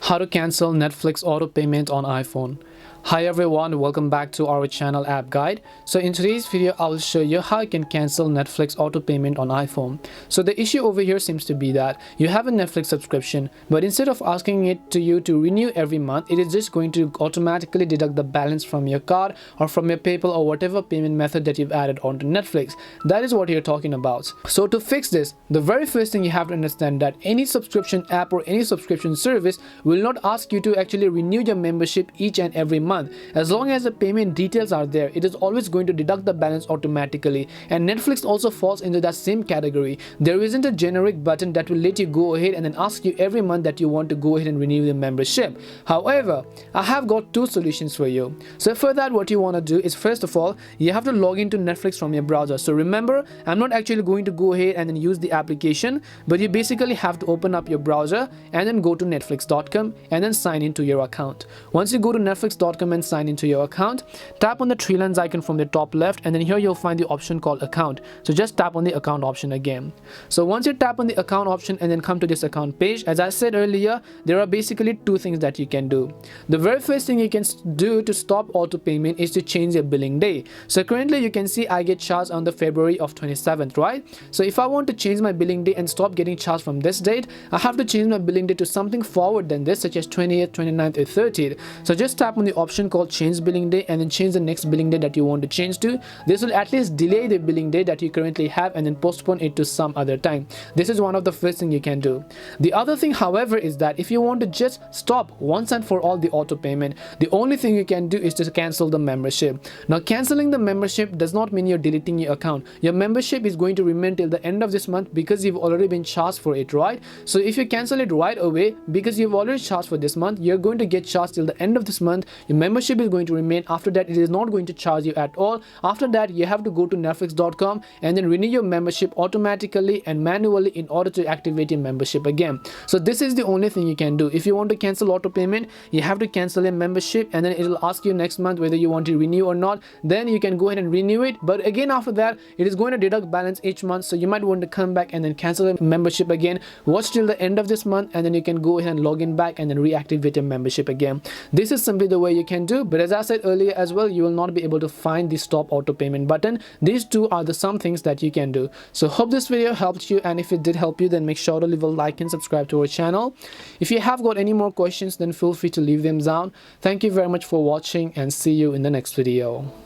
How to cancel Netflix auto payment on iPhone. Hi everyone, welcome back to our channel app guide. So in today's video I will show you how you can cancel Netflix auto payment on iPhone. So the issue over here seems to be that you have a Netflix subscription, but instead of asking it to you to renew every month, it is just going to automatically deduct the balance from your card or from your PayPal or whatever payment method that you've added onto Netflix. That is what you're talking about. So to fix this, the very first thing you have to understand that any subscription app or any subscription service will not ask you to actually renew your membership each and every month. As long as the payment details are there, it is always going to deduct the balance automatically, and Netflix also falls into that same category. There isn't a generic button that will let you go ahead and then ask you every month that you want to go ahead and renew your membership. However, I have got two solutions for you. So for that, what you want to do is, first of all, you have to log into Netflix from your browser. So remember, I'm not actually going to go ahead and then use the application, but you basically have to open up your browser and then go to netflix.com and then sign into your account. Once you go to netflix.com and sign into your account, tap on the three lines icon from the top left, and then here you'll find the option called account. So just tap on the account option again. So once you tap on the account option and then come to this account page, as I said earlier, there are basically two things that you can do. The very first thing you can do to stop auto payment is to change your billing day. So currently you can see I get charged on the February of 27th, right? So if I want to change my billing day and stop getting charged from this date, I have to change my billing day to something forward than this, such as 20th, 29th or 30th. So just tap on the option called change billing day and then change the next billing day that you want to change to. This will at least delay the billing day that you currently have and then postpone it to some other time. This is one of the first thing you can do. The other thing, however, is that if you want to just stop once and for all the auto payment, the only thing you can do is to cancel the membership. Now, canceling the membership does not mean you're deleting your account. Your membership is going to remain till the end of this month because you've already been charged for it, right? So if you cancel it right away because you've already charged for this month, you're going to get charged till the end of this month. Your membership is going to remain. After that, it is not going to charge you at all. After that, you have to go to netflix.com and then renew your membership automatically and manually in order to activate your membership again. So this is the only thing you can do. If you want to cancel auto payment, you have to cancel your membership and then it will ask you next month whether you want to renew or not. Then you can go ahead and renew it, but again after that it is going to deduct balance each month, so you might want to come back and then cancel the membership again. Watch till the end of this month and then you can go ahead and log in back and then reactivate your membership again. This is simply the way you can do, but as I said earlier as well, you will not be able to find the stop auto payment button. These two are the some things that you can do. So hope this video helped you, and if it did help you, then make sure to leave a like and subscribe to our channel. If you have got any more questions, then feel free to leave them down. Thank you very much for watching and see you in the next video.